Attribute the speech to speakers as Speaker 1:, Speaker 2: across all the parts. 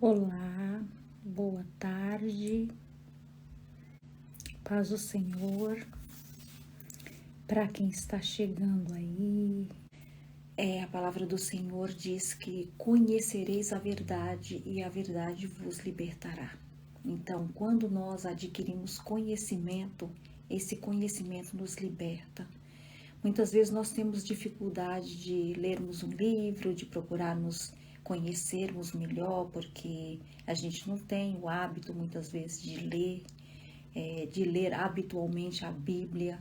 Speaker 1: Olá, boa tarde, paz do Senhor, para quem está chegando aí. A palavra do Senhor diz que conhecereis a verdade e a verdade vos libertará. Então, quando nós adquirimos conhecimento, esse conhecimento nos liberta. Muitas vezes nós temos dificuldade de lermos um livro, de procurarmos conhecermos melhor, porque a gente não tem o hábito muitas vezes de ler habitualmente a Bíblia,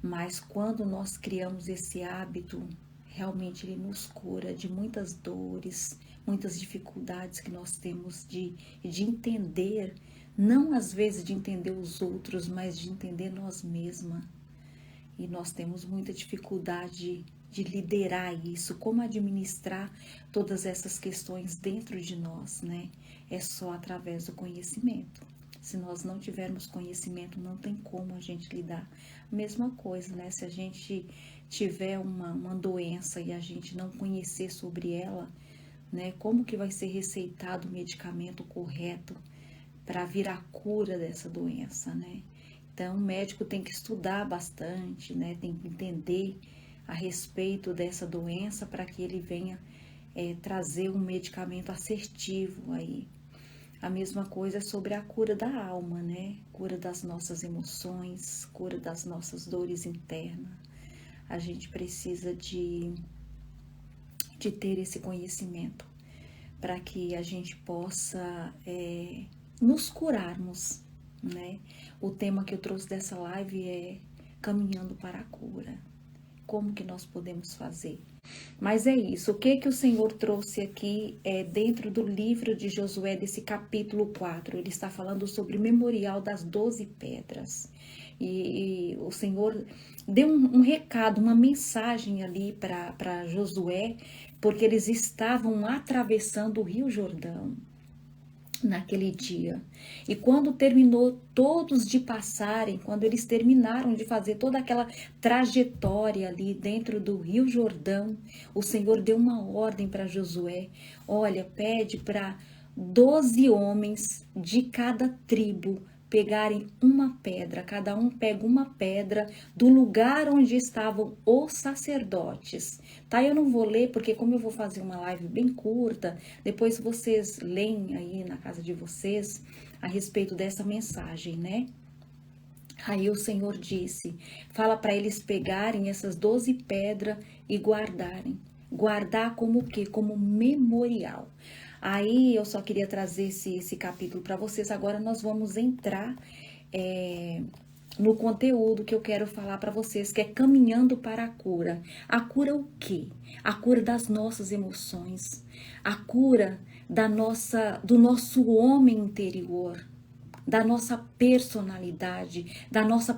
Speaker 1: mas quando nós criamos esse hábito, realmente ele nos cura de muitas dores, muitas dificuldades que nós temos de entender, não às vezes de entender os outros, mas de entender nós mesmas. E nós temos muita dificuldade de liderar isso, como administrar todas essas questões dentro de nós, né? É só através do conhecimento. Se nós não tivermos conhecimento, não tem como a gente lidar. Mesma coisa, né? Se a gente tiver uma doença e a gente não conhecer sobre ela, né? Como que vai ser receitado o medicamento correto para vir a cura dessa doença, né? Então, o médico tem que estudar bastante, né? Tem que entender a respeito dessa doença para que ele venha trazer um medicamento assertivo aí. A mesma coisa sobre a cura da alma, né? Cura das nossas emoções, cura das nossas dores internas. A gente precisa de ter esse conhecimento para que a gente possa nos curarmos, né? O tema que eu trouxe dessa live é caminhando para a cura. Como que nós podemos fazer? Mas é isso, o que o Senhor trouxe aqui dentro do livro de Josué, desse capítulo 4, ele está falando sobre o memorial das 12 pedras. E o Senhor deu um recado, uma mensagem ali para Josué, porque eles estavam atravessando o Rio Jordão naquele dia. E quando terminou todos de passarem, quando eles terminaram de fazer toda aquela trajetória ali dentro do Rio Jordão, o Senhor deu uma ordem para Josué: olha, pede para 12 homens de cada tribo pegarem uma pedra, cada um pega uma pedra do lugar onde estavam os sacerdotes, tá? Eu não vou ler porque como eu vou fazer uma live bem curta, depois vocês leem aí na casa de vocês a respeito dessa mensagem, né? Aí o Senhor disse, fala para eles pegarem essas 12 pedras e guardarem. Guardar como o quê? Como memorial. Aí eu só queria trazer esse capítulo para vocês. Agora nós vamos entrar no conteúdo que eu quero falar para vocês, que é caminhando para a cura. A cura o quê? A cura das nossas emoções, a cura do nosso homem interior, da nossa personalidade, da nossa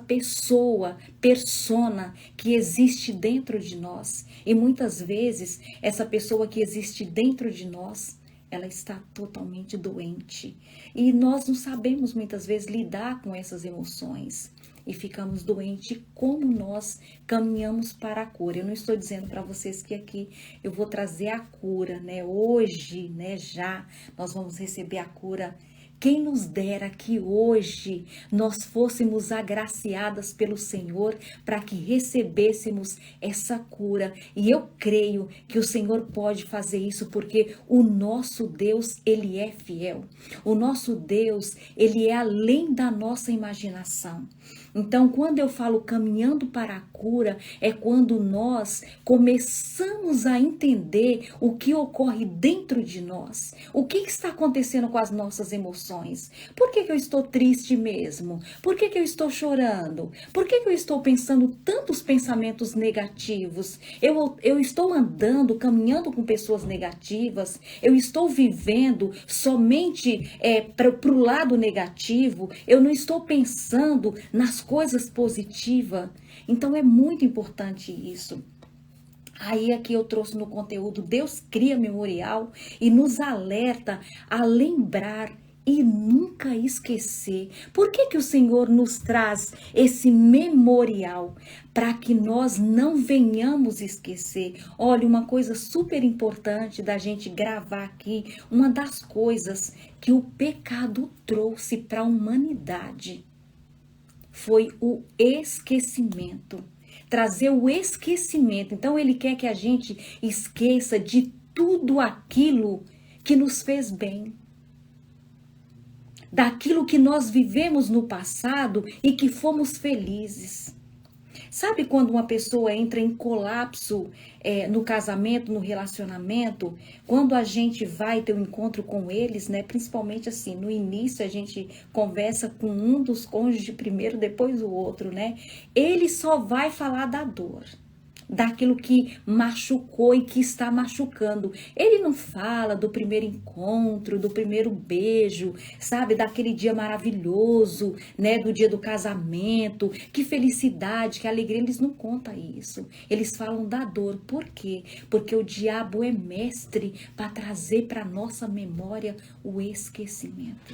Speaker 1: persona que existe dentro de nós. E muitas vezes essa pessoa que existe dentro de nós, ela está totalmente doente. E nós não sabemos muitas vezes lidar com essas emoções. E ficamos doentes, como nós caminhamos para a cura. Eu não estou dizendo para vocês que aqui eu vou trazer a cura, né? Hoje, né? Já nós vamos receber a cura. Quem nos dera que hoje nós fôssemos agraciadas pelo Senhor para que recebêssemos essa cura. E eu creio que o Senhor pode fazer isso porque o nosso Deus, ele é fiel. O nosso Deus, ele é além da nossa imaginação. Então, quando eu falo caminhando para a cura, é quando nós começamos a entender o que ocorre dentro de nós. O que está acontecendo com as nossas emoções? Por que eu estou triste mesmo? Por que eu estou chorando? Por que eu estou pensando tantos pensamentos negativos? Eu estou andando, caminhando com pessoas negativas? Eu estou vivendo somente para o lado negativo? Eu não estou pensando nas coisas positivas? Então é muito importante isso. Aí aqui eu trouxe no conteúdo, Deus cria memorial e nos alerta a lembrar e nunca esquecer. Por que que o Senhor nos traz esse memorial? Para que nós não venhamos esquecer. Olha, uma coisa super importante da gente gravar aqui, uma das coisas que o pecado trouxe para a humanidade foi o esquecimento. Trazer o esquecimento. Então ele quer que a gente esqueça de tudo aquilo que nos fez bem, daquilo que nós vivemos no passado e que fomos felizes. Sabe quando uma pessoa entra em colapso no casamento, no relacionamento, quando a gente vai ter um encontro com eles, né? Principalmente assim, no início a gente conversa com um dos cônjuges primeiro, depois o outro, né? Ele só vai falar da dor, daquilo que machucou e que está machucando. Ele não fala do primeiro encontro, do primeiro beijo, sabe, daquele dia maravilhoso, né, do dia do casamento, que felicidade, que alegria. Eles não contam isso. Eles falam da dor. Por quê? Porque o diabo é mestre para trazer para nossa memória o esquecimento.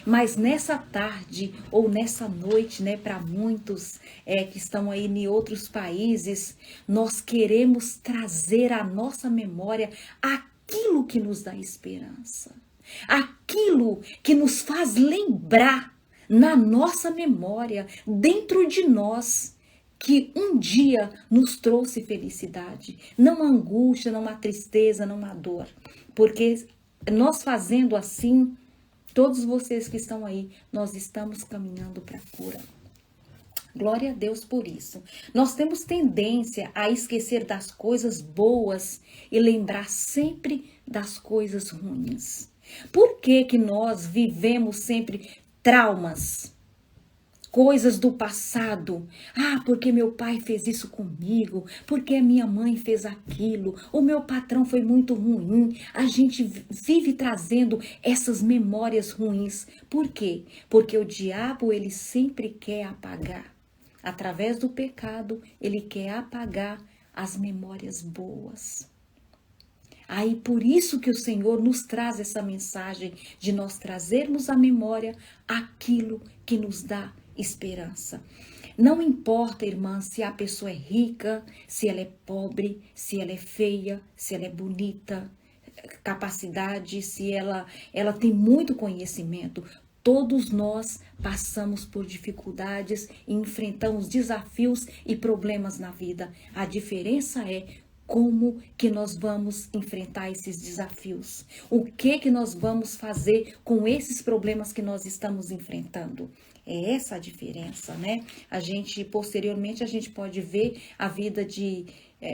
Speaker 1: Mas nessa tarde ou nessa noite, né, para muitos que estão aí em outros países, nós queremos trazer à nossa memória aquilo que nos dá esperança, aquilo que nos faz lembrar na nossa memória, dentro de nós, que um dia nos trouxe felicidade, não a angústia, não a tristeza, não a dor, porque nós fazendo assim, todos vocês que estão aí, nós estamos caminhando para a cura. Glória a Deus por isso. Nós temos tendência a esquecer das coisas boas e lembrar sempre das coisas ruins. Por que que nós vivemos sempre traumas? Coisas do passado. Ah, porque meu pai fez isso comigo, porque a minha mãe fez aquilo, o meu patrão foi muito ruim. A gente vive trazendo essas memórias ruins. Por quê? Porque o diabo, ele sempre quer apagar. Através do pecado, ele quer apagar as memórias boas. Aí por isso que o Senhor nos traz essa mensagem de nós trazermos à memória aquilo que nos dá esperança. Não importa, irmã, se a pessoa é rica, se ela é pobre, se ela é feia, se ela é bonita, capacidade, se ela tem muito conhecimento. Todos nós passamos por dificuldades e enfrentamos desafios e problemas na vida. A diferença é como que nós vamos enfrentar esses desafios. O que nós vamos fazer com esses problemas que nós estamos enfrentando. É essa a diferença, né? Posteriormente, a gente pode ver a vida de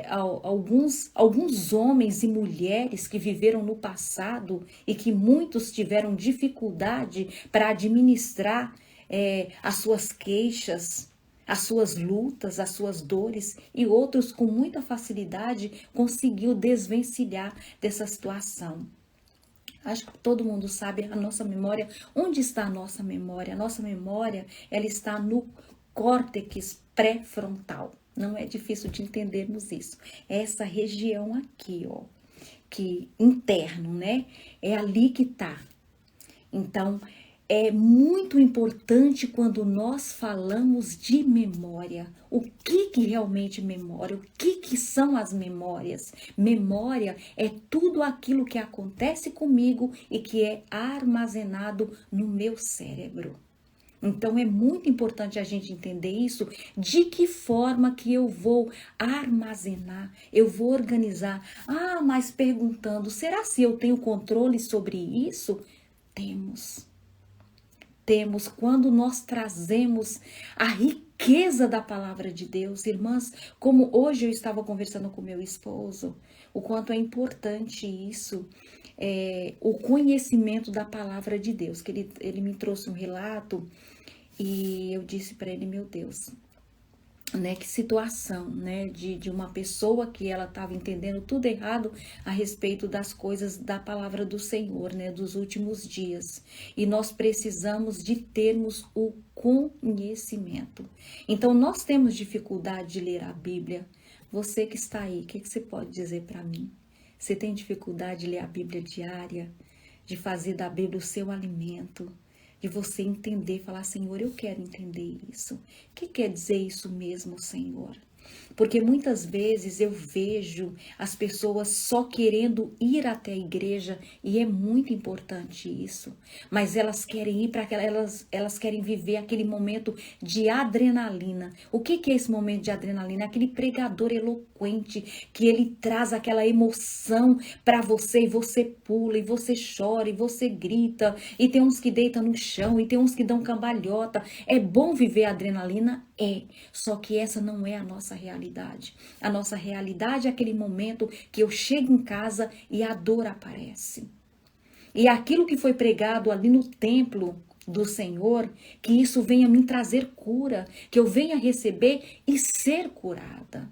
Speaker 1: alguns homens e mulheres que viveram no passado e que muitos tiveram dificuldade para administrar as suas queixas, as suas lutas, as suas dores, e outros com muita facilidade conseguiu desvencilhar dessa situação. Acho que todo mundo sabe a nossa memória. Onde está a nossa memória? A nossa memória, ela está no córtex pré-frontal. Não é difícil de entendermos isso. É essa região aqui, ó, que interno, né? É ali que tá. Então, é muito importante quando nós falamos de memória. O que realmente memória? O que são as memórias? Memória é tudo aquilo que acontece comigo e que é armazenado no meu cérebro. Então é muito importante a gente entender isso, de que forma que eu vou armazenar, eu vou organizar. Ah, mas perguntando, será se eu tenho controle sobre isso? Temos quando nós trazemos a riqueza da palavra de Deus. Irmãs, como hoje eu estava conversando com meu esposo, o quanto é importante isso, o conhecimento da palavra de Deus, que ele me trouxe um relato e eu disse para ele, meu Deus, né, que situação, né, de uma pessoa que ela estava entendendo tudo errado a respeito das coisas da palavra do Senhor, né, dos últimos dias. E nós precisamos de termos o conhecimento. Então, nós temos dificuldade de ler a Bíblia. Você que está aí, o que você pode dizer para mim? Você tem dificuldade de ler a Bíblia diária? de fazer da Bíblia o seu alimento, de você entender, falar, Senhor, eu quero entender isso. O que quer dizer isso mesmo, Senhor? Porque muitas vezes eu vejo as pessoas só querendo ir até a igreja, e é muito importante isso, mas elas querem ir para aquela, elas querem viver aquele momento de adrenalina. O que é esse momento de adrenalina? Aquele pregador eloquente que ele traz aquela emoção para você, e você pula, e você chora, e você grita, e tem uns que deitam no chão, e tem uns que dão cambalhota. É bom viver a adrenalina? É, só que essa não é a nossa realidade. A nossa realidade é aquele momento que eu chego em casa e a dor aparece. E aquilo que foi pregado ali no templo do Senhor, que isso venha me trazer cura, que eu venha receber e ser curada.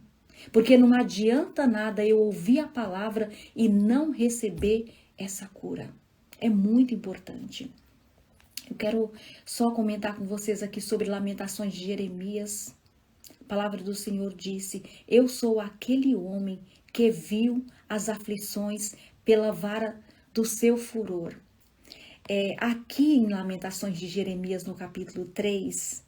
Speaker 1: Porque não adianta nada eu ouvir a palavra e não receber essa cura. É muito importante. Eu quero só comentar com vocês aqui sobre Lamentações de Jeremias. A palavra do Senhor disse: eu sou aquele homem que viu as aflições pela vara do seu furor. Aqui em Lamentações de Jeremias, no capítulo 3,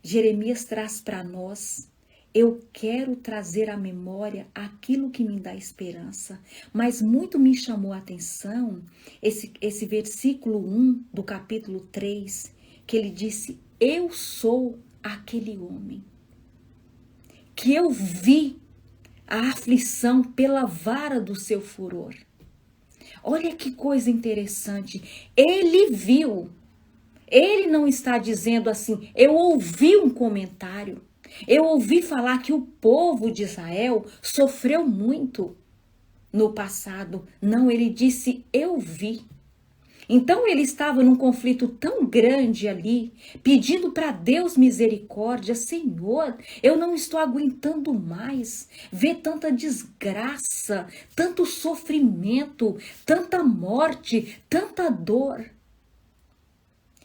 Speaker 1: Jeremias traz para nós: eu quero trazer à memória aquilo que me dá esperança. Mas muito me chamou a atenção esse versículo 1 do capítulo 3, que ele disse: eu sou aquele homem que eu vi a aflição pela vara do seu furor. Olha que coisa interessante. Ele viu. Ele não está dizendo assim, eu ouvi um comentário. Eu ouvi falar que o povo de Israel sofreu muito no passado. Não, ele disse, eu vi. Então ele estava num conflito tão grande ali, pedindo para Deus misericórdia. Senhor, eu não estou aguentando mais ver tanta desgraça, tanto sofrimento, tanta morte, tanta dor.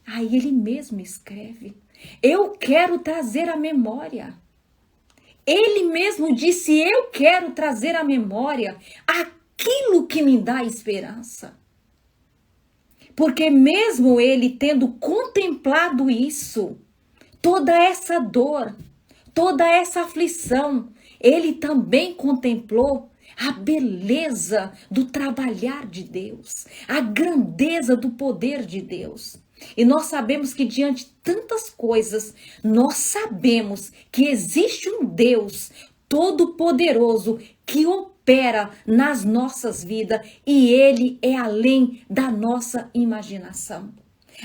Speaker 1: Aí ele mesmo escreve: eu quero trazer à memória. Ele mesmo disse: eu quero trazer à memória aquilo que me dá esperança. Porque mesmo ele tendo contemplado isso, toda essa dor, toda essa aflição, ele também contemplou a beleza do trabalhar de Deus, a grandeza do poder de Deus. E nós sabemos que diante de tantas coisas, nós sabemos que existe um Deus todo-poderoso que opera nas nossas vidas, e ele é além da nossa imaginação.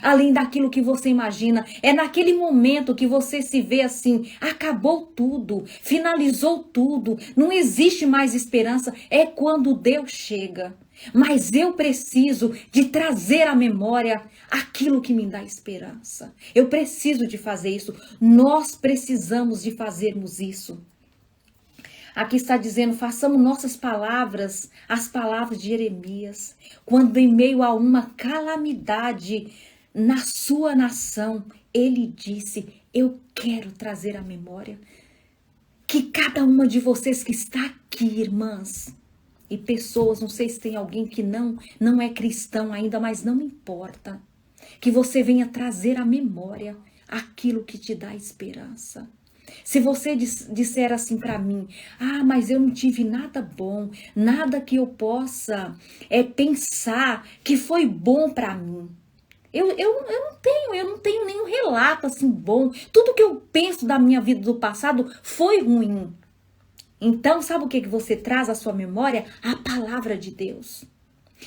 Speaker 1: Além daquilo que você imagina, é naquele momento que você se vê assim, acabou tudo, finalizou tudo, não existe mais esperança, é quando Deus chega. Mas eu preciso de trazer à memória aquilo que me dá esperança. Eu preciso de fazer isso, nós precisamos de fazermos isso. Aqui está dizendo: façamos nossas palavras as palavras de Jeremias, quando em meio a uma calamidade na sua nação, ele disse: eu quero trazer à memória. Que cada uma de vocês que está aqui, irmãs e pessoas, não sei se tem alguém que não é cristão ainda, mas não importa, que você venha trazer à memória aquilo que te dá esperança. Se você disser assim para mim: ah, mas eu não tive nada bom, nada que eu possa pensar que foi bom para mim. Eu não tenho nenhum relato assim bom. Tudo que eu penso da minha vida do passado foi ruim. Então, sabe o que você traz à sua memória? A palavra de Deus.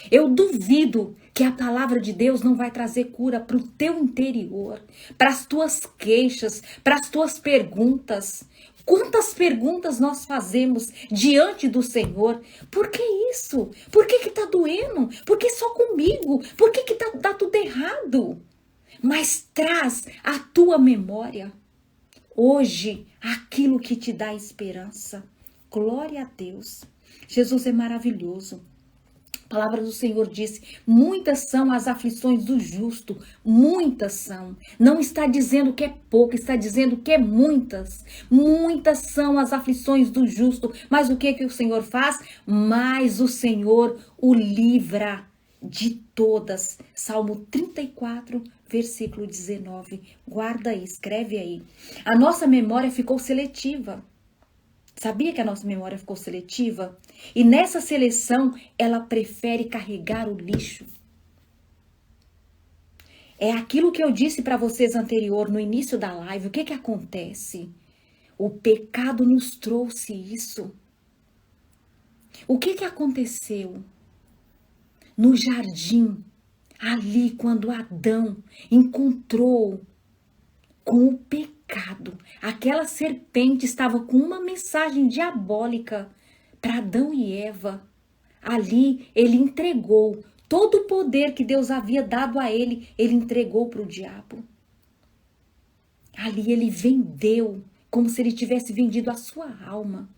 Speaker 1: Eu duvido que a palavra de Deus não vai trazer cura para o teu interior, para as tuas queixas, para as tuas perguntas. Quantas perguntas nós fazemos diante do Senhor? Por que isso? Por que tá doendo? Por que só comigo? Por que tá tudo errado? Mas traz à tua memória hoje aquilo que te dá esperança. Glória a Deus. Jesus é maravilhoso. A palavra do Senhor disse: muitas são as aflições do justo, muitas são. Não está dizendo que é pouco, está dizendo que é muitas. Muitas são as aflições do justo. Mas o que o Senhor faz? Mas o Senhor o livra de todas. Salmo 34, versículo 19. Guarda aí, escreve aí. A nossa memória ficou seletiva. Sabia que a nossa memória ficou seletiva? E nessa seleção, ela prefere carregar o lixo. É aquilo que eu disse para vocês anterior, no início da live. O que que acontece? O pecado nos trouxe isso. O que que aconteceu? No jardim, ali quando Adão encontrou com o pecado, aquela serpente estava com uma mensagem diabólica para Adão e Eva. Ali ele entregou todo o poder que Deus havia dado a ele, ele entregou para o diabo. Ali ele vendeu, como se ele tivesse vendido a sua alma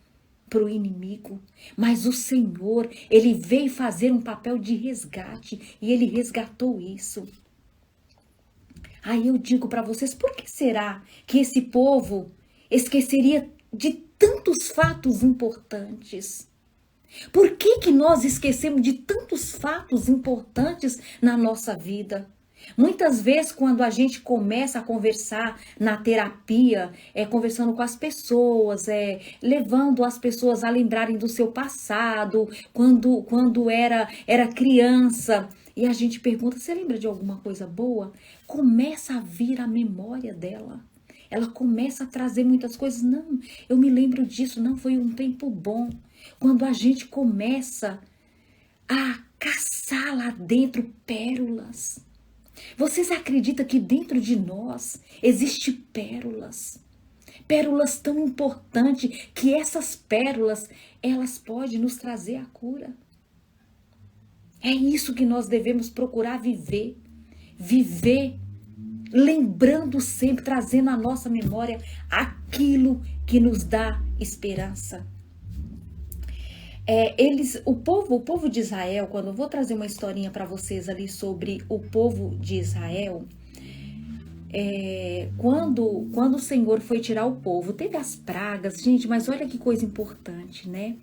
Speaker 1: para o inimigo. Mas o Senhor, ele veio fazer um papel de resgate e ele resgatou isso. Aí eu digo para vocês, por que será que esse povo esqueceria de tantos fatos importantes? Por que que nós esquecemos de tantos fatos importantes na nossa vida? Muitas vezes, quando a gente começa a conversar na terapia, conversando com as pessoas, levando as pessoas a lembrarem do seu passado, quando era criança, e a gente pergunta, você lembra de alguma coisa boa? Começa a vir a memória dela. Ela começa a trazer muitas coisas. Não, eu me lembro disso, não foi um tempo bom. Quando a gente começa a caçar lá dentro pérolas. Vocês acreditam que dentro de nós existe pérolas? Pérolas tão importantes que essas pérolas, elas podem nos trazer a cura. É isso que nós devemos procurar viver. Viver lembrando sempre, trazendo à nossa memória aquilo que nos dá esperança. O povo de Israel, quando eu vou trazer uma historinha para vocês ali sobre o povo de Israel, quando o Senhor foi tirar o povo, teve as pragas, gente, mas olha que coisa importante, né?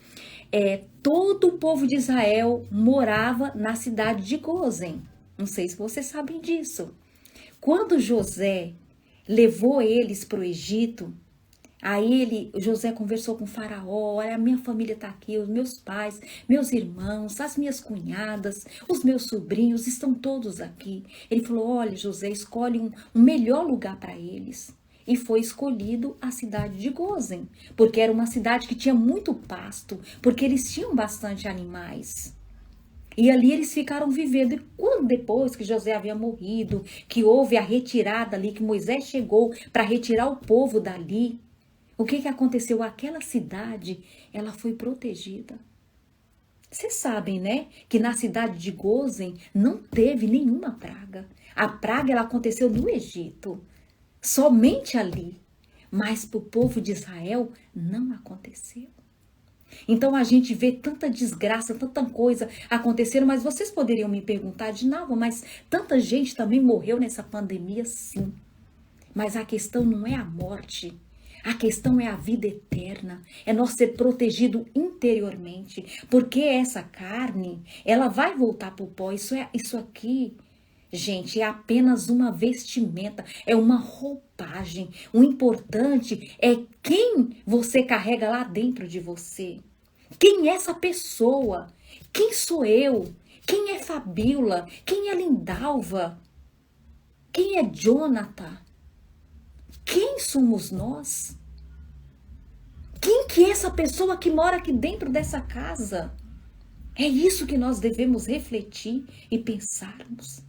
Speaker 1: Todo o povo de Israel morava na cidade de Gósen. Não sei se vocês sabem disso. Quando José levou eles para o Egito, aí José conversou com o faraó, olha, a minha família está aqui, os meus pais, meus irmãos, as minhas cunhadas, os meus sobrinhos estão todos aqui. Ele falou, olha, José, escolhe um melhor lugar para eles. E foi escolhido a cidade de Gósen, porque era uma cidade que tinha muito pasto, porque eles tinham bastante animais. E ali eles ficaram vivendo. E quando depois que José havia morrido, que houve a retirada ali, que Moisés chegou para retirar o povo dali, o que aconteceu? Aquela cidade, ela foi protegida. Vocês sabem, né? Que na cidade de Gósen não teve nenhuma praga. A praga, ela aconteceu no Egito. Somente ali. Mas para o povo de Israel, não aconteceu. Então a gente vê tanta desgraça, tanta coisa acontecendo, mas vocês poderiam me perguntar de novo, mas tanta gente também morreu nessa pandemia, sim. Mas a questão não é a morte. A questão é a vida eterna, é nós ser protegido interiormente, porque essa carne, ela vai voltar para o pó. Isso aqui, gente, é apenas uma vestimenta, é uma roupagem. O importante é quem você carrega lá dentro de você. Quem é essa pessoa? Quem sou eu? Quem é Fabíola? Quem é Lindalva? Quem é Jonathan? Quem somos nós? Quem que é essa pessoa que mora aqui dentro dessa casa? É isso que nós devemos refletir e pensarmos.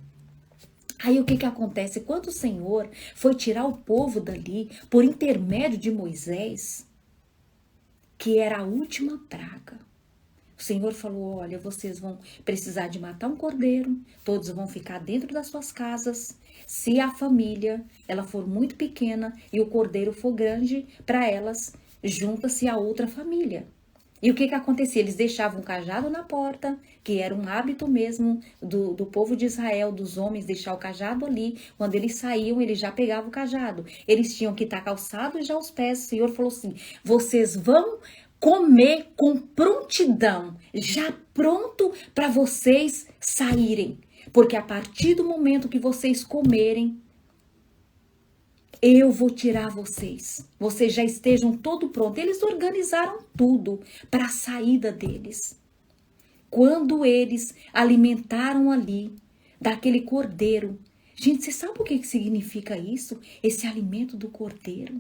Speaker 1: Aí o que acontece? Quando o Senhor foi tirar o povo dali, por intermédio de Moisés, que era a última praga, o Senhor falou, olha, vocês vão precisar de matar um cordeiro, todos vão ficar dentro das suas casas. Se a família, ela for muito pequena e o cordeiro for grande, para elas, junta-se a outra família. E o que acontecia? Eles deixavam o cajado na porta, que era um hábito mesmo do povo de Israel, dos homens, deixar o cajado ali. Quando eles saíam, eles já pegavam o cajado. Eles tinham que estar calçados já aos pés. O Senhor falou assim, vocês vão comer com prontidão, já pronto para vocês saírem. Porque a partir do momento que vocês comerem, eu vou tirar vocês. Vocês já estejam todo pronto. Eles organizaram tudo para a saída deles. Quando eles alimentaram ali daquele cordeiro. Gente, você sabe o que significa isso? Esse alimento do cordeiro.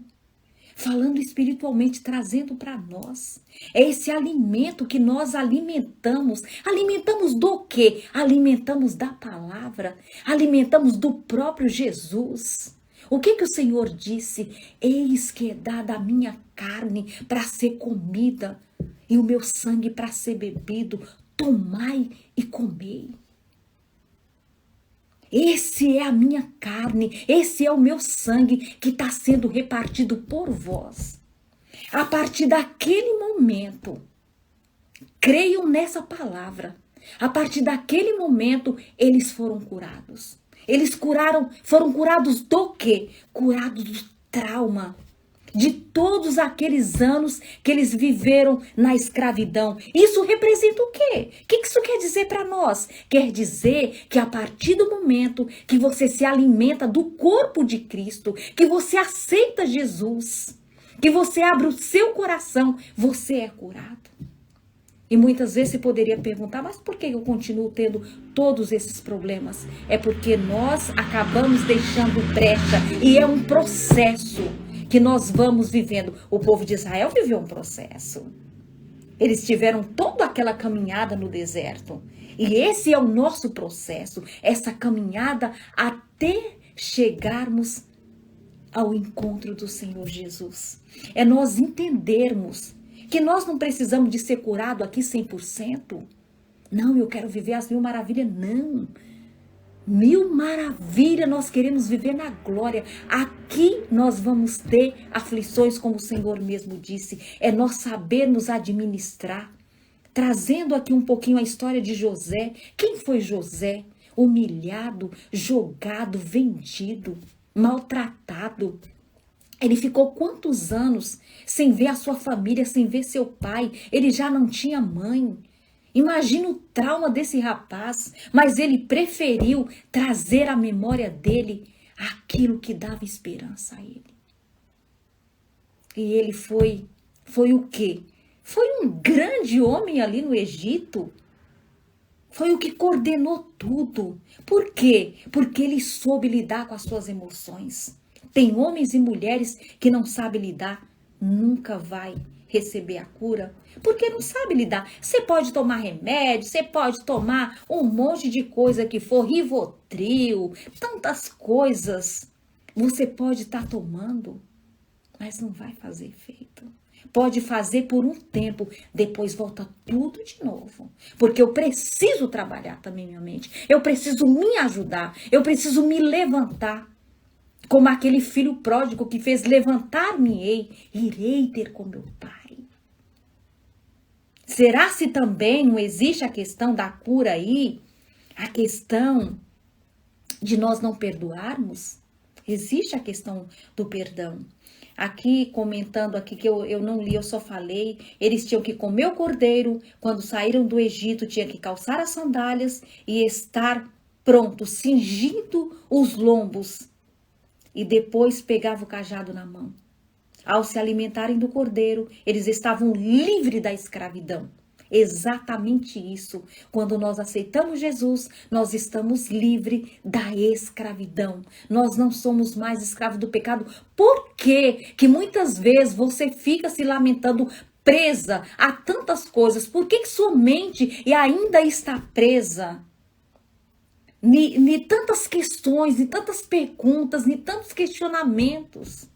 Speaker 1: Falando espiritualmente, trazendo para nós. É esse alimento que nós alimentamos. Alimentamos do quê? Alimentamos da palavra. Alimentamos do próprio Jesus. O que o Senhor disse? Eis que é dada a minha carne para ser comida e o meu sangue para ser bebido. Tomai e comei. Esse é a minha carne, esse é o meu sangue que está sendo repartido por vós. A partir daquele momento, creiam nessa palavra. A partir daquele momento, eles foram curados. Foram curados do quê? Curados do trauma. De todos aqueles anos que eles viveram na escravidão. Isso representa o quê? O que isso quer dizer para nós? Quer dizer que a partir do momento que você se alimenta do corpo de Cristo, que você aceita Jesus, que você abre o seu coração, você é curado. E muitas vezes você poderia perguntar, mas por que eu continuo tendo todos esses problemas? É porque nós acabamos deixando brecha e é um processo que nós vamos vivendo. O povo de Israel viveu um processo. Eles tiveram toda aquela caminhada no deserto. E esse é o nosso processo, essa caminhada até chegarmos ao encontro do Senhor Jesus. É nós entendermos que nós não precisamos de ser curado aqui 100%. Não, eu quero viver as 1000 maravilhas. Não. 1000 maravilhas, nós queremos viver na glória. Aqui nós vamos ter aflições, como o Senhor mesmo disse. É nós sabermos administrar. Trazendo aqui um pouquinho a história de José. Quem foi José? Humilhado, jogado, vendido, maltratado. Ele ficou quantos anos sem ver a sua família, sem ver seu pai? Ele já não tinha mãe. Imagina o trauma desse rapaz, mas ele preferiu trazer à memória dele aquilo que dava esperança a ele. E ele foi o quê? Foi um grande homem ali no Egito. Foi o que coordenou tudo. Por quê? Porque ele soube lidar com as suas emoções. Tem homens e mulheres que não sabem lidar, nunca vai receber a cura, porque não sabe lidar. Você pode tomar remédio, você pode tomar um monte de coisa que for, Rivotril, tantas coisas. Você pode estar tomando, mas não vai fazer efeito. Pode fazer por um tempo, depois volta tudo de novo. Porque eu preciso trabalhar também minha mente. Eu preciso me ajudar, eu preciso me levantar. Como aquele filho pródigo que fez levantar-me-ei, irei ter com meu pai. Será se também não existe a questão da cura aí? A questão de nós não perdoarmos? Existe a questão do perdão. Aqui, comentando aqui que eu não li, eu só falei, eles tinham que comer o cordeiro, quando saíram do Egito, tinham que calçar as sandálias e estar pronto, cingindo os lombos. E depois pegava o cajado na mão. Ao se alimentarem do cordeiro, eles estavam livres da escravidão. Exatamente isso. Quando nós aceitamos Jesus, nós estamos livres da escravidão. Nós não somos mais escravos do pecado. Por quê? Que muitas vezes você fica se lamentando, presa a tantas coisas. Por que sua mente ainda está presa? Ni tantas questões, ni tantas perguntas, ni tantos questionamentos.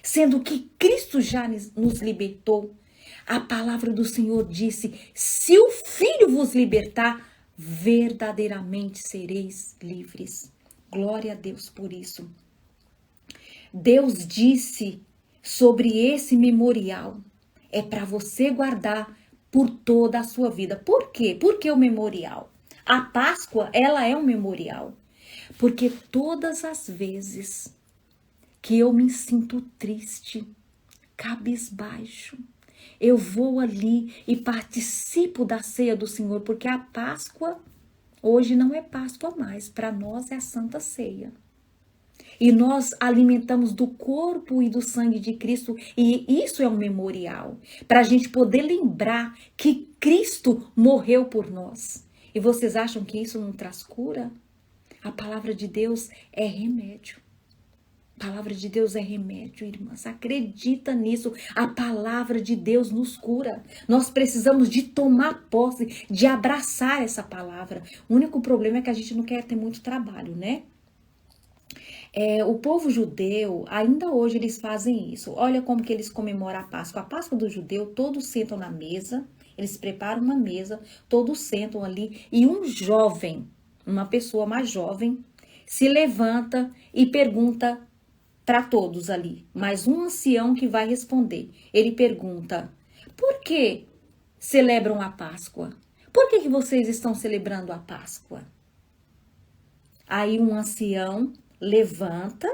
Speaker 1: Sendo que Cristo já nos libertou. A palavra do Senhor disse, se o Filho vos libertar, verdadeiramente sereis livres. Glória a Deus por isso. Deus disse sobre esse memorial, é para você guardar por toda a sua vida. Por quê? Por que o memorial? A Páscoa, ela é um memorial. Porque todas as vezes que eu me sinto triste, cabisbaixo, eu vou ali e participo da ceia do Senhor, porque a Páscoa, Hoje não é Páscoa mais, para nós é a Santa Ceia. E nós alimentamos do corpo e do sangue de Cristo, e isso é um memorial, para a gente poder lembrar que Cristo morreu por nós. E vocês acham que isso não traz cura? A palavra de Deus é remédio. A palavra de Deus é remédio, irmãs. Acredita nisso. A palavra de Deus nos cura. Nós precisamos de tomar posse, de abraçar essa palavra. O único problema é que a gente não quer ter muito trabalho, né? O povo judeu, ainda hoje eles fazem isso. Olha como que eles comemoram a Páscoa. A Páscoa do judeu, todos sentam na mesa, eles preparam uma mesa, todos sentam ali e um jovem, uma pessoa mais jovem, se levanta e pergunta para todos ali, mas um ancião que vai responder. Ele pergunta: por que celebram a Páscoa? Por que vocês estão celebrando a Páscoa? Aí um ancião levanta,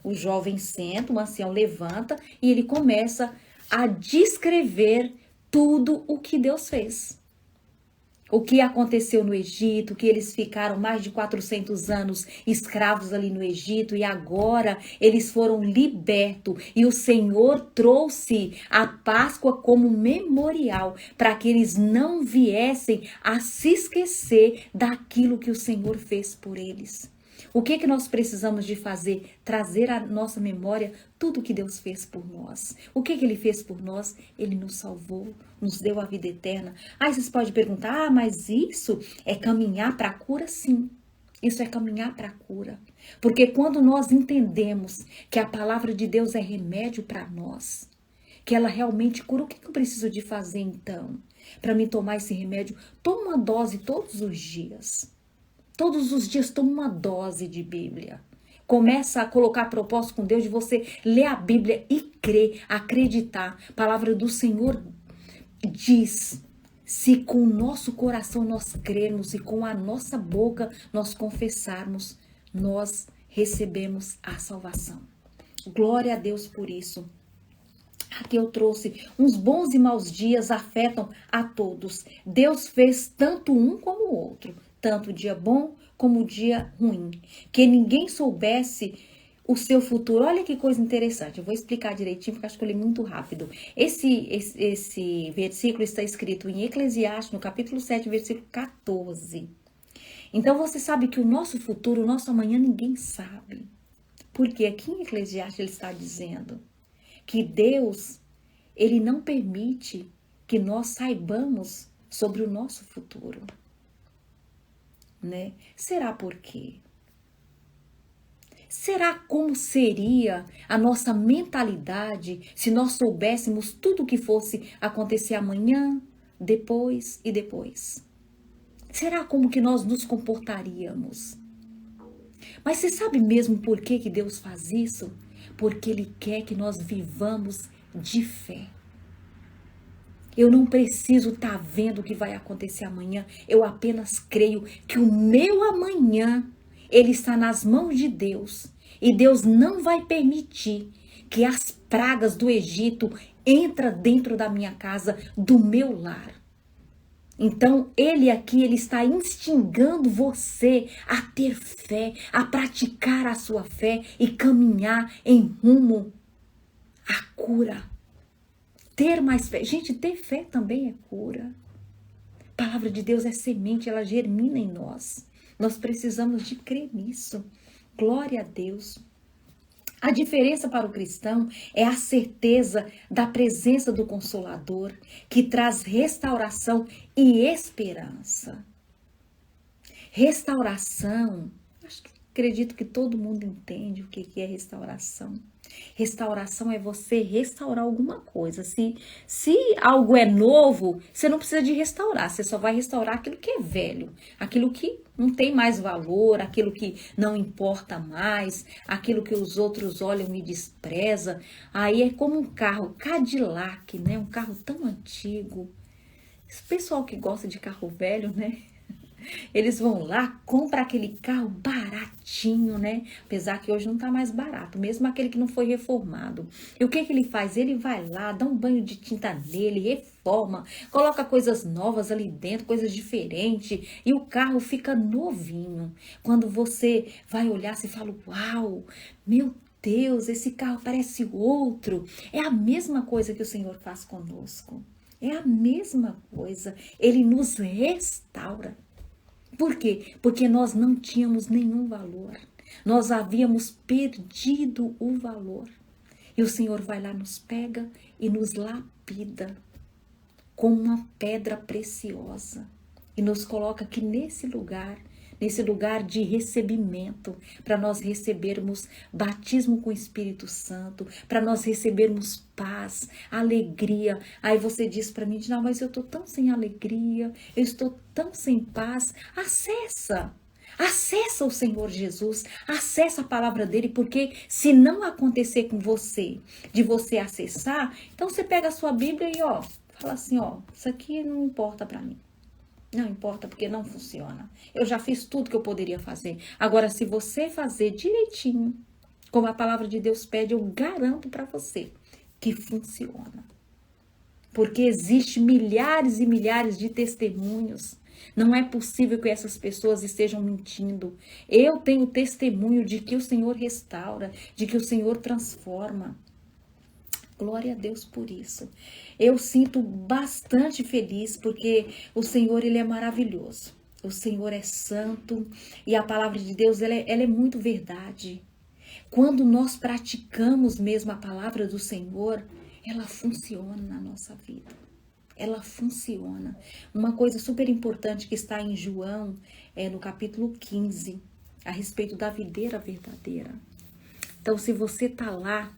Speaker 1: o jovem senta, o ancião levanta e ele começa a descrever tudo o que Deus fez. O que aconteceu no Egito, que eles ficaram mais de 400 anos escravos ali no Egito e agora eles foram libertos e o Senhor trouxe a Páscoa como memorial para que eles não viessem a se esquecer daquilo que o Senhor fez por eles. O que nós precisamos de fazer? Trazer à nossa memória tudo que Deus fez por nós. O que Ele fez por nós? Ele nos salvou, nos deu a vida eterna. Aí vocês podem perguntar, mas isso é caminhar para a cura? Sim, isso é caminhar para a cura. Porque quando nós entendemos que a palavra de Deus é remédio para nós, que ela realmente cura, o que eu preciso de fazer então? Para me tomar esse remédio, toma uma dose todos os dias. Todos os dias toma uma dose de Bíblia. Começa a colocar propósito com Deus de você ler a Bíblia e crer, acreditar. A palavra do Senhor diz: se com o nosso coração nós crermos e com a nossa boca nós confessarmos, nós recebemos a salvação. Glória a Deus por isso. Aqui eu trouxe: uns bons e maus dias afetam a todos. Deus fez tanto um como o outro, tanto o dia bom como o dia ruim, que ninguém soubesse o seu futuro. Olha que coisa interessante, eu vou explicar direitinho porque acho que eu li muito rápido. Esse versículo está escrito em Eclesiastes, no capítulo 7, versículo 14. Então você sabe que o nosso futuro, o nosso amanhã, ninguém sabe. Porque aqui em Eclesiastes ele está dizendo que Deus, ele não permite que nós saibamos sobre o nosso futuro. Né? Será por quê? Será como seria a nossa mentalidade se nós soubéssemos tudo o que fosse acontecer amanhã, depois e depois? Será como que nós nos comportaríamos? Mas você sabe mesmo por que Deus faz isso? Porque Ele quer que nós vivamos de fé. Eu não preciso estar vendo o que vai acontecer amanhã. Eu apenas creio que o meu amanhã, ele está nas mãos de Deus. E Deus não vai permitir que as pragas do Egito entrem dentro da minha casa, do meu lar. Então, ele está instigando você a ter fé, a praticar a sua fé e caminhar em rumo à cura. Ter mais fé. Gente, ter fé também é cura. A palavra de Deus é semente, ela germina em nós. Nós precisamos de crer nisso. Glória a Deus. A diferença para o cristão é a certeza da presença do Consolador, que traz restauração e esperança. Restauração, acredito que todo mundo entende o que é restauração. Restauração é você restaurar alguma coisa. Se algo é novo, você não precisa de restaurar. Você só vai restaurar aquilo que é velho. Aquilo que não tem mais valor, aquilo que não importa mais, aquilo que os outros olham e desprezam. Aí é como um carro, Cadillac, né? Um carro tão antigo. Esse pessoal que gosta de carro velho, né? Eles vão lá, compram aquele carro baratinho, né? Apesar que hoje não tá mais barato, mesmo aquele que não foi reformado. E o que que ele faz? Ele vai lá, dá um banho de tinta nele, reforma, coloca coisas novas ali dentro, coisas diferentes, e o carro fica novinho. Quando você vai olhar, você fala, uau, meu Deus, esse carro parece outro. É a mesma coisa que o Senhor faz conosco. É a mesma coisa. Ele nos restaura. Por quê? Porque nós não tínhamos nenhum valor. Nós havíamos perdido o valor. E o Senhor vai lá, nos pega e nos lapida com uma pedra preciosa. E nos coloca aqui nesse lugar de recebimento, para nós recebermos batismo com o Espírito Santo, para nós recebermos paz, alegria. Aí você diz para mim, não, mas eu estou tão sem alegria, eu estou tão sem paz. Acessa o Senhor Jesus, acessa a palavra dele, porque se não acontecer com você, de você acessar, então você pega a sua Bíblia e fala assim, isso aqui não importa para mim. Não importa, porque não funciona. Eu já fiz tudo que eu poderia fazer. Agora, se você fazer direitinho, como a palavra de Deus pede, eu garanto para você que funciona. Porque existe milhares e milhares de testemunhos. Não é possível que essas pessoas estejam mentindo. Eu tenho testemunho de que o Senhor restaura, de que o Senhor transforma. Glória a Deus por isso. Eu sinto bastante feliz porque o Senhor, ele é maravilhoso. O Senhor é santo e a palavra de Deus, ela é muito verdade. Quando nós praticamos mesmo a palavra do Senhor, ela funciona na nossa vida. Ela funciona. Uma coisa super importante que está em João, no capítulo 15, a respeito da videira verdadeira. Então, se você está lá,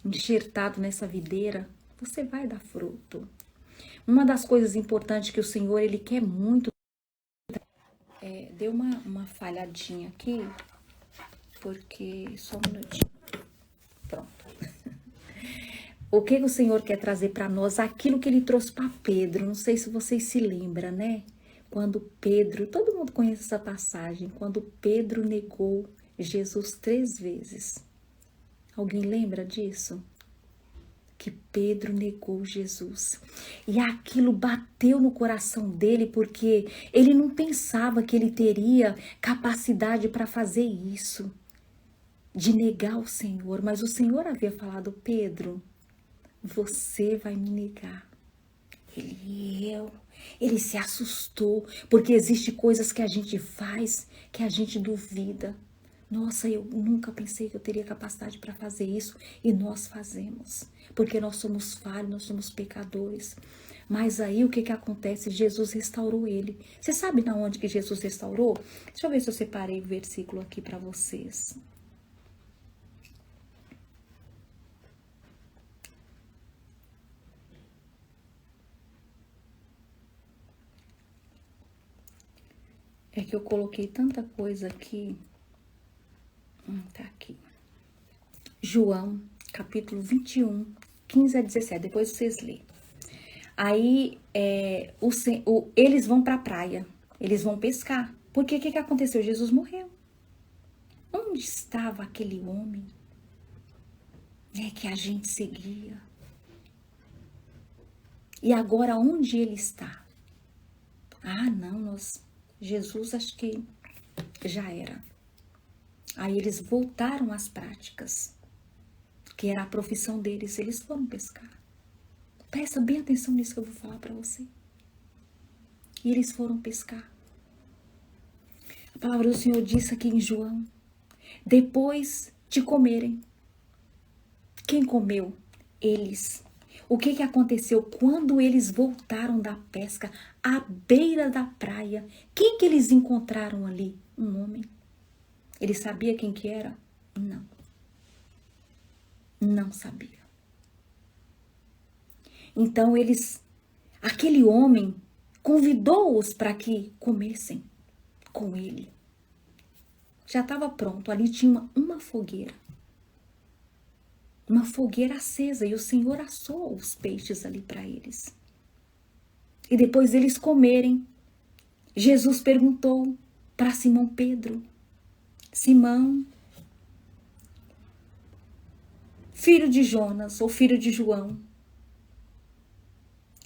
Speaker 1: enxertado nessa videira, você vai dar fruto. Uma das coisas importantes que o Senhor, ele quer muito, deu uma falhadinha aqui, porque, só um minutinho, pronto. O que o Senhor quer trazer para nós? Aquilo que ele trouxe para Pedro, não sei se vocês se lembram, né? Quando Pedro, todo mundo conhece essa passagem, quando Pedro negou Jesus 3 vezes. Alguém lembra disso? Que Pedro negou Jesus. E aquilo bateu no coração dele, porque ele não pensava que ele teria capacidade para fazer isso, de negar o Senhor. Mas o Senhor havia falado, Pedro, você vai me negar. Ele se assustou, porque existe coisas que a gente faz que a gente duvida. Nossa, eu nunca pensei que eu teria capacidade para fazer isso, e nós fazemos, porque nós somos falhos, nós somos pecadores. Mas aí o que que acontece? Jesus restaurou ele. Você sabe na onde que Jesus restaurou? Deixa eu ver se eu separei o versículo aqui para vocês. É que eu coloquei tanta coisa aqui. Tá aqui. João, capítulo 21, 15 a 17. Depois vocês lêem. Aí, eles vão para a praia. Eles vão pescar. Porque o que aconteceu? Jesus morreu. Onde estava aquele homem, né, que a gente seguia? E agora, onde ele está? Ah, não, Jesus acho que já era. Aí eles voltaram às práticas, que era a profissão deles, eles foram pescar. Presta bem atenção nisso que eu vou falar para você. E eles foram pescar. A palavra do Senhor diz aqui em João, depois de comerem. Quem comeu? Eles. O que aconteceu quando eles voltaram da pesca à beira da praia? Quem que eles encontraram ali? Um homem. Ele sabia quem que era? Não. Não sabia. Então aquele homem convidou-os para que comessem com ele. Já estava pronto, ali tinha uma fogueira. Uma fogueira acesa, e o Senhor assou os peixes ali para eles. E depois eles comerem, Jesus perguntou para Simão Pedro: Simão, filho de Jonas ou filho de João,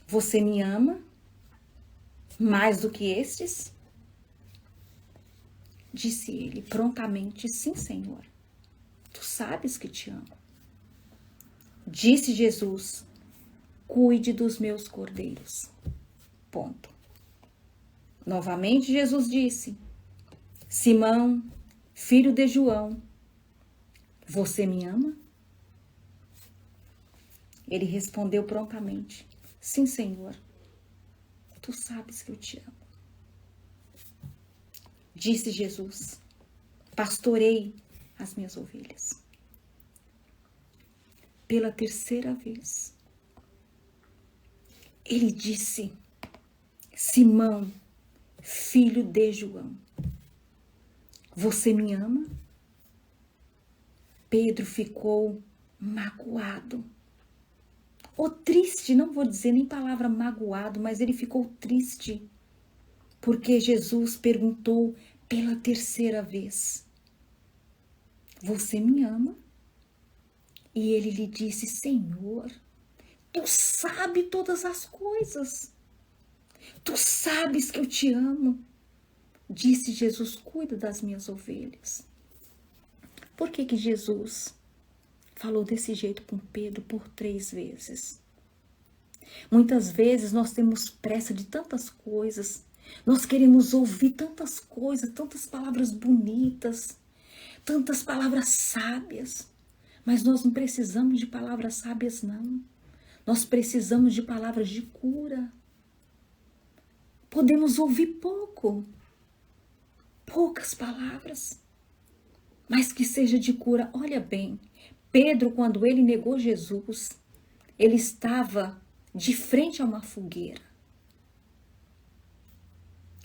Speaker 1: você me ama mais do que estes? Disse ele prontamente: sim, Senhor, tu sabes que te amo. Disse Jesus: cuide dos meus cordeiros. Ponto. Novamente Jesus disse: Simão, filho de João, você me ama? Ele respondeu prontamente: sim, Senhor, tu sabes que eu te amo. Disse Jesus: pastorei as minhas ovelhas. Pela terceira vez, ele disse: Simão, filho de João, você me ama? Pedro ficou magoado. Ou triste, não vou dizer nem palavra magoado, mas ele ficou triste. Porque Jesus perguntou pela terceira vez: você me ama? E ele lhe disse: Senhor, tu sabes todas as coisas. Tu sabes que eu te amo. Disse Jesus: cuida das minhas ovelhas. Por que Jesus falou desse jeito com Pedro por 3 vezes? Muitas vezes nós temos pressa de tantas coisas. Nós queremos ouvir tantas coisas, tantas palavras bonitas, tantas palavras sábias. Mas nós não precisamos de palavras sábias, não. Nós precisamos de palavras de cura. Podemos ouvir poucas palavras, mas que seja de cura. Olha bem, Pedro, quando ele negou Jesus, ele estava de frente a uma fogueira.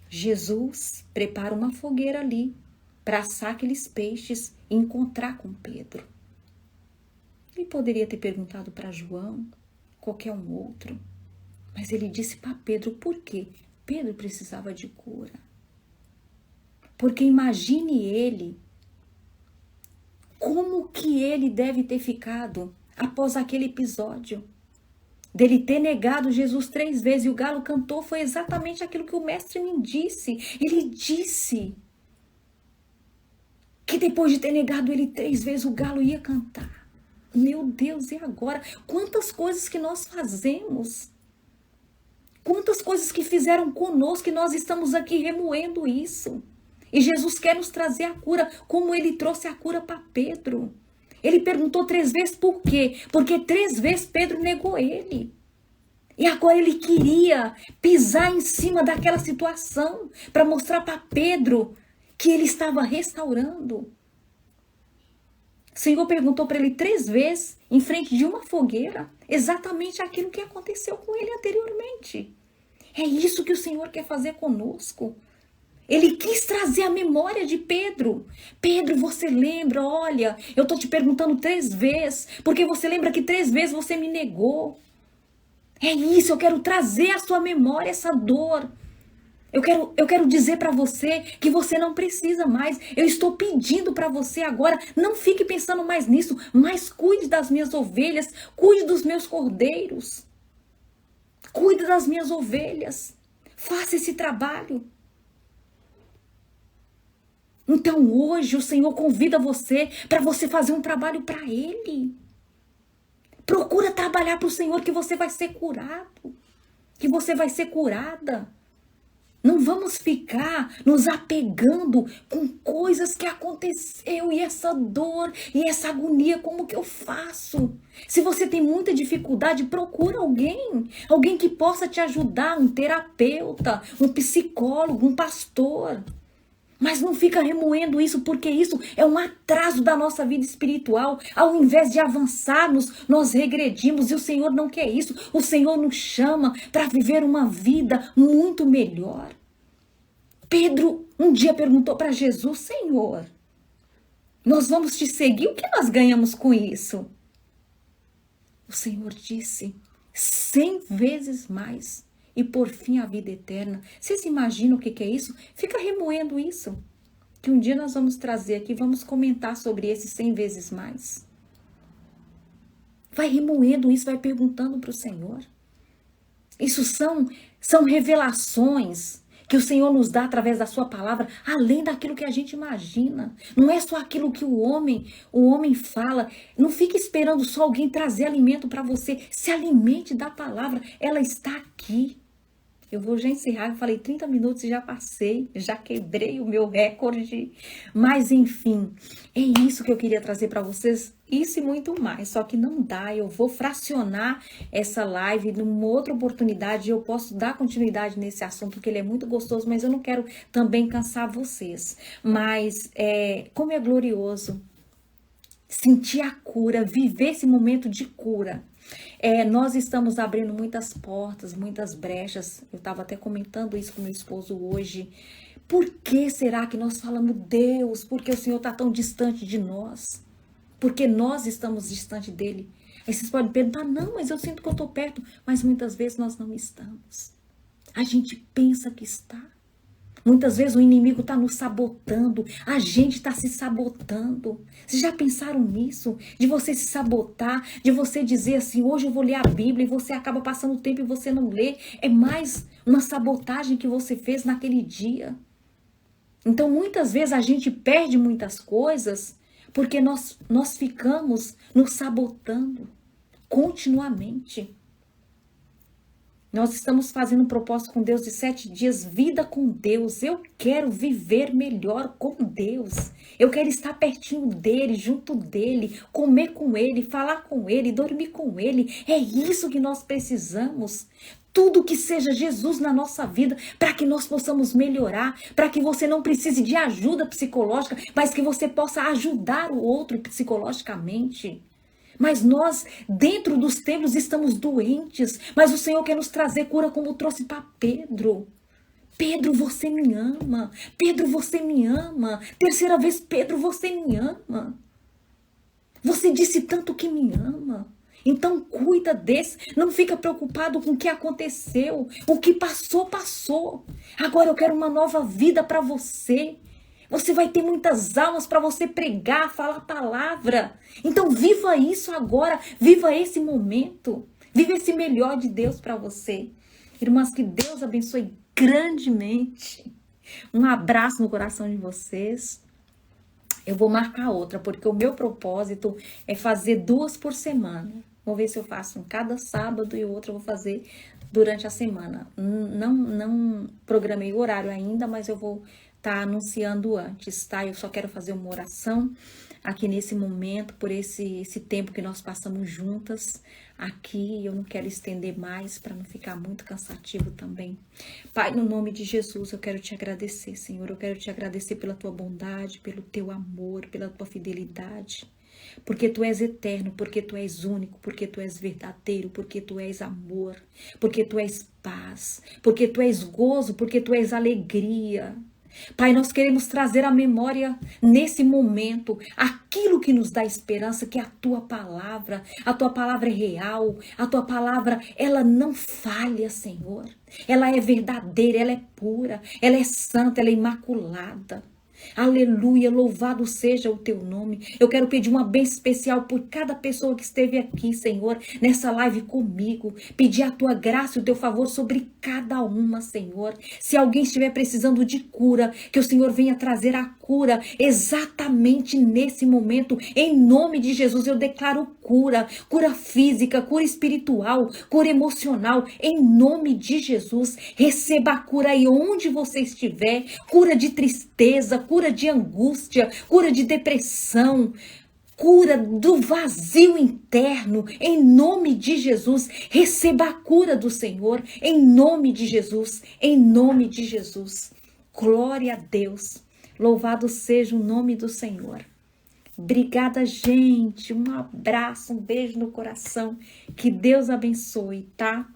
Speaker 1: Jesus prepara uma fogueira ali para assar aqueles peixes e encontrar com Pedro. Ele poderia ter perguntado para João, qualquer um outro, mas ele disse para Pedro. Por quê? Pedro precisava de cura. Porque imagine ele, como que ele deve ter ficado após aquele episódio, dele ter negado Jesus 3 vezes e o galo cantou. Foi exatamente aquilo que o mestre me disse. Ele disse que depois de ter negado ele 3 vezes, o galo ia cantar. Meu Deus, e agora? Quantas coisas que nós fazemos, quantas coisas que fizeram conosco, e nós estamos aqui remoendo isso. E Jesus quer nos trazer a cura, como ele trouxe a cura para Pedro. Ele perguntou 3 vezes por quê? Porque 3 vezes Pedro negou ele. E agora ele queria pisar em cima daquela situação para mostrar para Pedro que ele estava restaurando. O Senhor perguntou para ele 3 vezes, em frente de uma fogueira, exatamente aquilo que aconteceu com ele anteriormente. É isso que o Senhor quer fazer conosco. Ele quis trazer a memória de Pedro. Pedro, você lembra? Olha, eu estou te perguntando 3 vezes, porque você lembra que 3 vezes você me negou. É isso, eu quero trazer à sua memória essa dor. Eu quero dizer para você que você não precisa mais. Eu estou pedindo para você agora, não fique pensando mais nisso, mas cuide das minhas ovelhas, cuide dos meus cordeiros. Cuide das minhas ovelhas. Faça esse trabalho. Então hoje o Senhor convida você para você fazer um trabalho para Ele. Procura trabalhar para o Senhor que você vai ser curado, que você vai ser curada. Não vamos ficar nos apegando com coisas que aconteceu e essa dor e essa agonia, como que eu faço? Se você tem muita dificuldade, procura alguém que possa te ajudar, um terapeuta, um psicólogo, um pastor. Mas não fica remoendo isso, porque isso é um atraso da nossa vida espiritual. Ao invés de avançarmos, nós regredimos, e o Senhor não quer isso. O Senhor nos chama para viver uma vida muito melhor. Pedro um dia perguntou para Jesus: Senhor, nós vamos te seguir, o que nós ganhamos com isso? O Senhor disse: 100 vezes mais. e por fim a vida eterna. Vocês imaginam o que é isso? Fica remoendo isso. Que um dia nós vamos trazer aqui, vamos comentar sobre esse 100 vezes mais. Vai remoendo isso, vai perguntando para o Senhor. Isso são revelações que o Senhor nos dá através da sua palavra, além daquilo que a gente imagina. Não é só aquilo que o homem fala. Não fique esperando só alguém trazer alimento para você. Se alimente da palavra, ela está aqui. Eu vou já encerrar, eu falei 30 minutos e já passei, já quebrei o meu recorde. Mas enfim, é isso que eu queria trazer para vocês, isso e muito mais. Só que não dá, eu vou fracionar essa live numa outra oportunidade. Eu posso dar continuidade nesse assunto, porque ele é muito gostoso, mas eu não quero também cansar vocês. Mas como é glorioso sentir a cura, viver esse momento de cura. Nós estamos abrindo muitas portas, muitas brechas. Eu estava até comentando isso com meu esposo hoje. Por que será que nós falamos, Deus, porque o Senhor está tão distante de nós? Porque nós estamos distante dele. Aí vocês podem perguntar, não, mas eu sinto que eu estou perto. Mas muitas vezes nós não estamos. A gente pensa que está. Muitas vezes o inimigo está nos sabotando, a gente está se sabotando. Vocês já pensaram nisso? De você se sabotar, de você dizer assim, hoje eu vou ler a Bíblia e você acaba passando o tempo e você não lê. É mais uma sabotagem que você fez naquele dia. Então muitas vezes a gente perde muitas coisas porque nós ficamos nos sabotando continuamente. Nós estamos fazendo um propósito com Deus de 7 dias, vida com Deus. Eu quero viver melhor com Deus. Eu quero estar pertinho dele, junto dele, comer com ele, falar com ele, dormir com ele. É isso que nós precisamos. Tudo que seja Jesus na nossa vida, para que nós possamos melhorar, para que você não precise de ajuda psicológica, mas que você possa ajudar o outro psicologicamente. Mas nós, dentro dos templos, estamos doentes. Mas o Senhor quer nos trazer cura como trouxe para Pedro. Pedro, você me ama. Pedro, você me ama. Terceira vez, Pedro, você me ama. Você disse tanto que me ama. Então cuida desse. Não fica preocupado com o que aconteceu. O que passou, passou. Agora eu quero uma nova vida para você. Você vai ter muitas almas para você pregar, falar a palavra. Então viva isso agora, viva esse momento. Viva esse melhor de Deus para você. Irmãs, que Deus abençoe grandemente. Um abraço no coração de vocês. Eu vou marcar outra, porque o meu propósito é fazer 2 por semana. Vou ver se eu faço um cada sábado e outra eu vou fazer durante a semana. Não programei o horário ainda, mas eu vou tá anunciando antes, tá? Eu só quero fazer uma oração aqui nesse momento, por esse tempo que nós passamos juntas aqui. Eu não quero estender mais para não ficar muito cansativo também. Pai, no nome de Jesus, eu quero te agradecer, Senhor. Eu quero te agradecer pela tua bondade, pelo teu amor, pela tua fidelidade. Porque tu és eterno, porque tu és único, porque tu és verdadeiro, porque tu és amor, porque tu és paz, porque tu és gozo, porque tu és alegria. Pai, nós queremos trazer à memória, nesse momento, aquilo que nos dá esperança, que é a tua palavra. A tua palavra é real, a tua palavra, ela não falha, Senhor. Ela é verdadeira, ela é pura, ela é santa, ela é imaculada. Aleluia, louvado seja o teu nome. Eu quero pedir uma bênção especial por cada pessoa que esteve aqui, Senhor, nessa live comigo. Pedir a tua graça e o teu favor sobre cada uma, Senhor. Se alguém estiver precisando de cura, que o Senhor venha trazer a cura exatamente nesse momento. Em nome de Jesus, eu declaro cura, cura física, cura espiritual, cura emocional. Em nome de Jesus, receba a cura aí onde você estiver. Cura de tristeza, cura de angústia, cura de depressão, cura do vazio interno, em nome de Jesus. Receba a cura do Senhor, em nome de Jesus, em nome de Jesus. Glória a Deus, louvado seja o nome do Senhor. Obrigada, gente, um abraço, um beijo no coração, que Deus abençoe, tá?